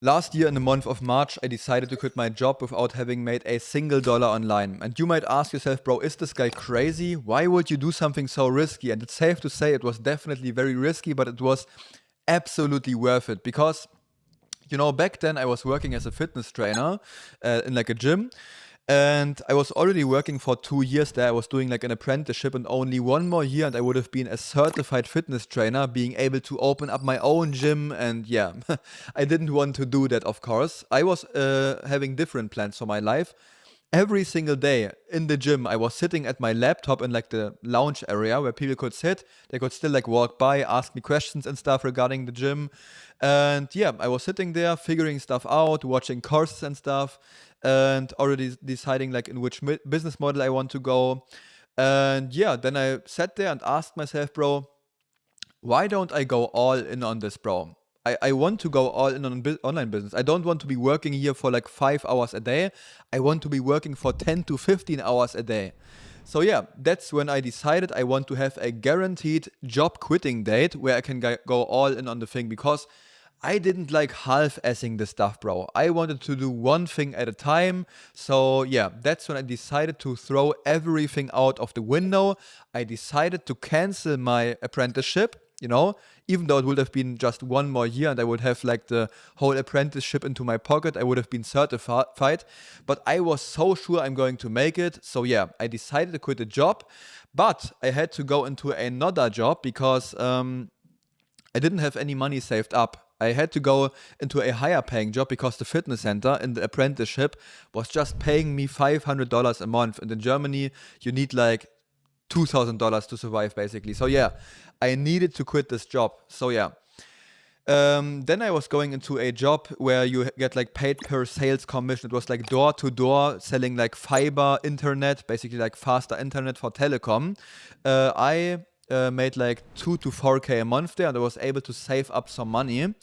Last year in the month of March, I decided to quit my job without having made a single dollar online. And you might ask yourself, bro, is this guy crazy? Why would you do something so risky? And it's safe to say it was definitely very risky, but it was absolutely worth it because back then I was working as a fitness trainer in like a gym. And I was already working for 2 years there. I was doing like an apprenticeship, and only one more year, and I would have been a certified fitness trainer, being able to open up my own gym. And yeah, I didn't want to do that, of course. I was having different plans for my life. Every single day in the gym, I was sitting at my laptop in like the lounge area where people could sit. They could still like walk by, ask me questions and stuff regarding the gym. And yeah, I was sitting there figuring stuff out, watching courses and stuff, and already deciding like in which business model I want to go. And yeah, then I sat there and asked myself, bro, why don't I go all in on this, bro? I want to go all in on online business. I don't want to be working here for like 5 hours a day. I want to be working for 10 to 15 hours a day. So yeah, that's when I decided I want to have a guaranteed job quitting date where I can go all in on the thing, because I didn't like half-assing the stuff, bro. I wanted to do one thing at a time. So yeah, that's when I decided to throw everything out of the window. I decided to cancel my apprenticeship, even though it would have been just one more year and I would have like the whole apprenticeship into my pocket. I would have been certified, but I was so sure I'm going to make it. So yeah, I decided to quit the job, but I had to go into another job because I didn't have any money saved up. I had to go into a higher paying job because the fitness center in the apprenticeship was just paying me $500 a month. And in Germany, you need like $2,000 to survive, basically. So yeah, I needed to quit this job. So yeah. Then I was going into a job where you get like paid per sales commission. It was like door to door selling like fiber internet, basically like faster internet for telecom. I made like 2 to 4K a month there, and I was able to save up some money.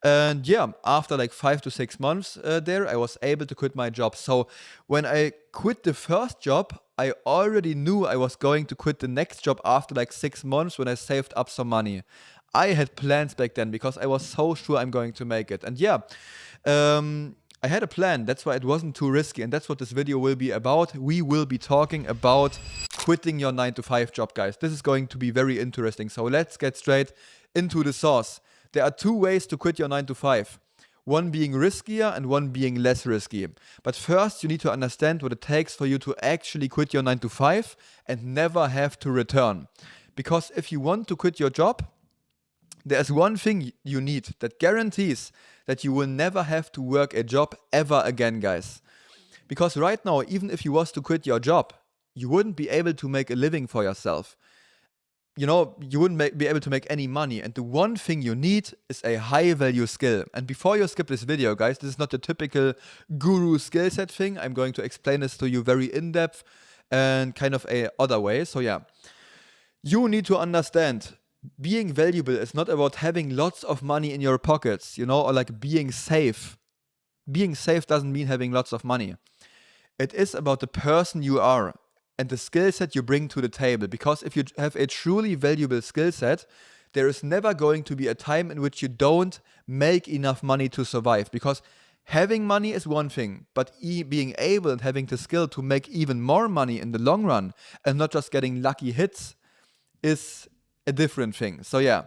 And yeah, after like 5 to 6 months there, I was able to quit my job. So when I quit the first job, I already knew I was going to quit the next job after like 6 months when I saved up some money. I had plans back then because I was so sure I'm going to make it. And yeah, I had a plan. That's why it wasn't too risky. And that's what this video will be about. We will be talking about quitting your 9 to 5 job, guys. This is going to be very interesting. So let's get straight into the sauce. There are 2 ways to quit your 9 to 5. One being riskier and one being less risky. But first, you need to understand what it takes for you to actually quit your 9 to 5 and never have to return. Because if you want to quit your job, there's one thing you need that guarantees that you will never have to work a job ever again, guys. Because right now, even if you was to quit your job, you wouldn't be able to make a living for yourself. You wouldn't be able to make any money. And the one thing you need is a high value skill. And before you skip this video, guys, this is not the typical guru skill set thing. I'm going to explain this to you very in depth and kind of a other way. So yeah, you need to understand being valuable is not about having lots of money in your pockets, or like being safe. Being safe doesn't mean having lots of money. It is about the person you are and the skill set you bring to the table. Because if you have a truly valuable skill set, there is never going to be a time in which you don't make enough money to survive. Because having money is one thing, but being able and having the skill to make even more money in the long run and not just getting lucky hits is a different thing. So yeah,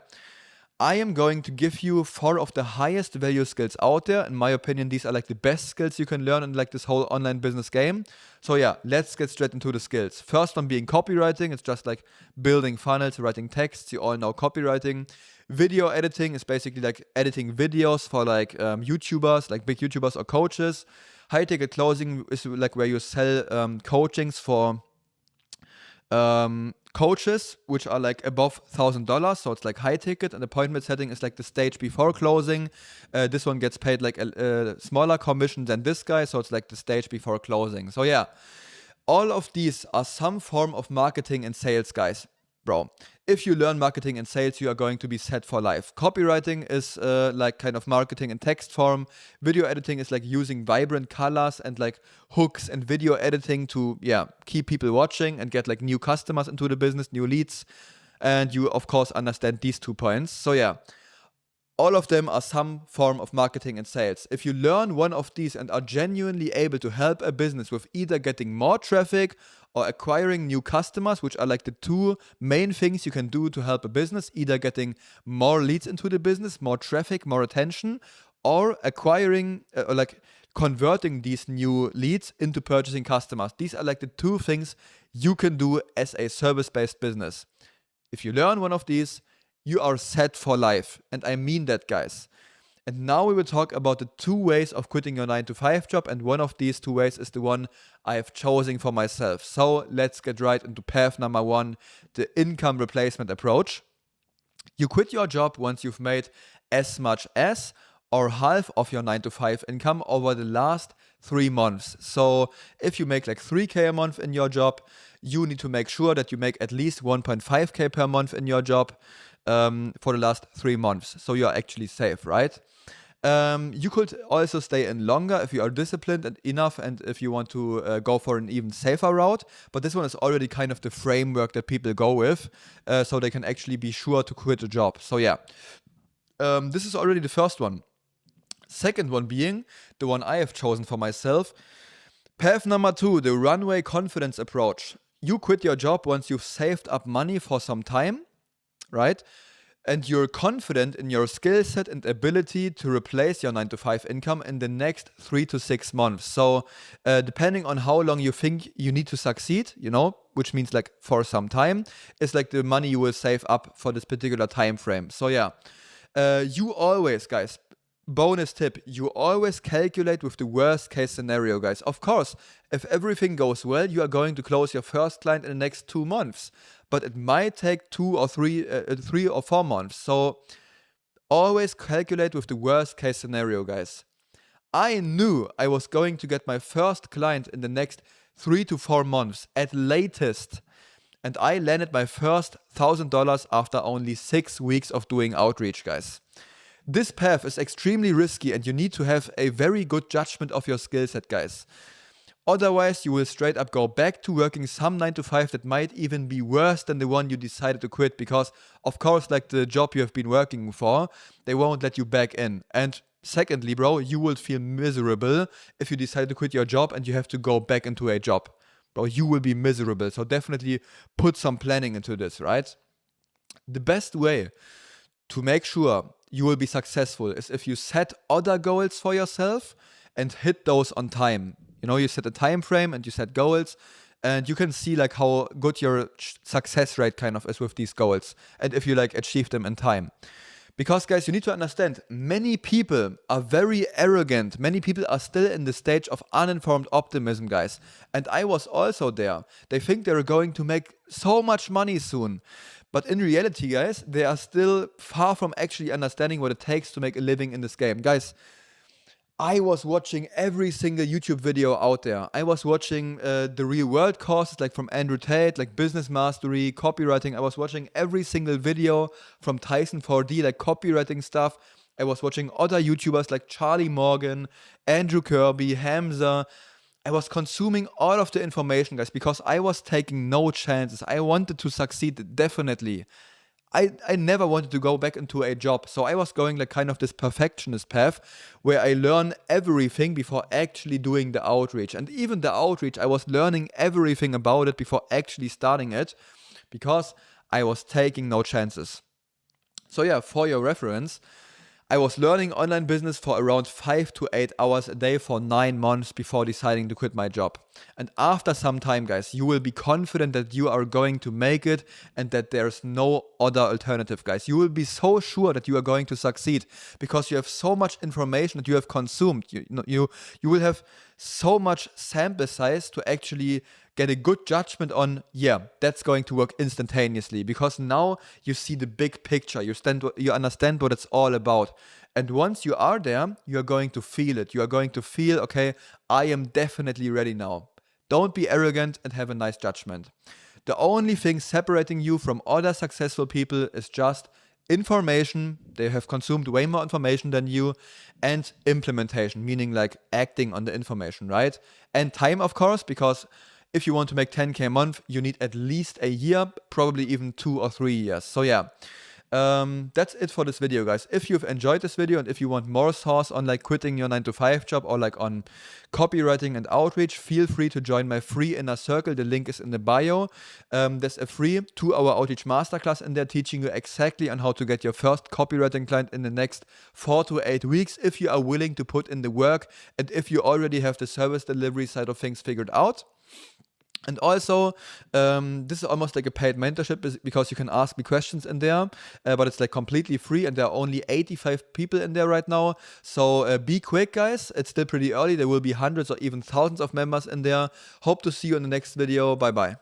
I am going to give you 4 of the highest value skills out there. In my opinion, these are like the best skills you can learn in like this whole online business game. So yeah, let's get straight into the skills. First one being copywriting. It's just like building funnels, writing texts. You all know copywriting. Video editing is basically like editing videos for like YouTubers, like big YouTubers or coaches. High ticket closing is like where you sell coachings for coaches, which are like above $1,000, so it's like high ticket. And appointment setting is like the stage before closing. This one gets paid like a smaller commission than this guy, so it's like the stage before closing. So yeah, all of these are some form of marketing and sales, guys. Bro, if you learn marketing and sales, you are going to be set for life. Copywriting is like kind of marketing in text form. Video editing is like using vibrant colors and like hooks and video editing to keep people watching and get like new customers into the business, new leads. And you of course understand these 2 points. So yeah, All of them are some form of marketing and sales. If you learn one of these and are genuinely able to help a business with either getting more traffic or acquiring new customers, which are like the two main things you can do to help a business, either getting more leads into the business, more traffic, more attention, or acquiring or like converting these new leads into purchasing customers. These are like the two things you can do as a service-based business. If you learn one of these, you are set for life. And I mean that, guys. And now we will talk about the two ways of quitting your 9-to-5 job. And one of these two ways is the one I have chosen for myself. So let's get right into path number one, the income replacement approach. You quit your job once you've made as much as or half of your 9-to-5 income over the last 3 months. So if you make like 3K a month in your job, you need to make sure that you make at least 1.5K per month in your job for the last 3 months. So you are actually safe, right? You could also stay in longer if you are disciplined and enough and if you want to go for an even safer route. But this one is already kind of the framework that people go with, so they can actually be sure to quit a job. So yeah, this is already the first one. Second one being the one I have chosen for myself. Path number 2, the runway confidence approach. You quit your job once you've saved up money for some time, right? And you're confident in your skill set and ability to replace your 9-to-5 income in the next 3 to 6 months. So depending on how long you think you need to succeed, which means like for some time, is like the money you will save up for this particular time frame. So yeah, you always, guys, bonus tip, you always calculate with the worst case scenario, guys. Of course, if everything goes well, you are going to close your first client in the next 2 months. But it might take 3 or 4 months. So always calculate with the worst case scenario, guys. I knew I was going to get my first client in the next 3 to 4 months at latest. And I landed my first $1,000 after only 6 weeks of doing outreach, guys. This path is extremely risky and you need to have a very good judgment of your skill set, guys. Otherwise, you will straight up go back to working some 9-to-5 that might even be worse than the one you decided to quit because, of course, like the job you have been working for, they won't let you back in. And secondly, bro, you will feel miserable if you decide to quit your job and you have to go back into a job. Bro, you will be miserable. So definitely put some planning into this, right? The best way to make sure you will be successful is if you set other goals for yourself and hit those on time. You set a time frame and you set goals and you can see like how good your success rate kind of is with these goals and if you like achieve them in time. Because guys, you need to understand, many people are very arrogant. Many people are still in the stage of uninformed optimism, guys. And I was also there. They think they're going to make so much money soon. But in reality, guys, they are still far from actually understanding what it takes to make a living in this game. Guys, I was watching every single YouTube video out there. I was watching the real world courses like from Andrew Tate, like business mastery, copywriting. I was watching every single video from Tyson 4D, like copywriting stuff. I was watching other YouTubers like Charlie Morgan, Andrew Kirby, Hamza. I was consuming all of the information, guys, because I was taking no chances. I wanted to succeed, definitely. I never wanted to go back into a job. So I was going like kind of this perfectionist path where I learn everything before actually doing the outreach. And even the outreach, I was learning everything about it before actually starting it because I was taking no chances. So yeah, for your reference, I was learning online business for around 5 to 8 hours a day for 9 months before deciding to quit my job. And after some time, guys, you will be confident that you are going to make it and that there's no other alternative, guys. You will be so sure that you are going to succeed because you have so much information that you have consumed. You will have so much sample size to actually get a good judgment on, yeah, that's going to work instantaneously because now you see the big picture, you understand what it's all about. And once you are there, you are going to feel it. You are going to feel, okay, I am definitely ready now. Don't be arrogant and have a nice judgment. The only thing separating you from other successful people is just information. They have consumed way more information than you, and implementation, meaning like acting on the information, right? And time, of course, because if you want to make 10K a month, you need at least a year, probably even 2 or 3 years. So yeah, That's it for this video, guys. If you've enjoyed this video and if you want more sauce on like quitting your 9-to-5 job or like on copywriting and outreach, feel free to join my free inner circle. The link is in the bio. There's a free 2-hour outreach masterclass in there teaching you exactly on how to get your first copywriting client in the next 4 to 8 weeks if you are willing to put in the work and if you already have the service delivery side of things figured out. And also, this is almost like a paid mentorship because you can ask me questions in there, but it's like completely free and there are only 85 people in there right now. So be quick, guys. It's still pretty early. There will be hundreds or even thousands of members in there. Hope to see you in the next video. Bye-bye.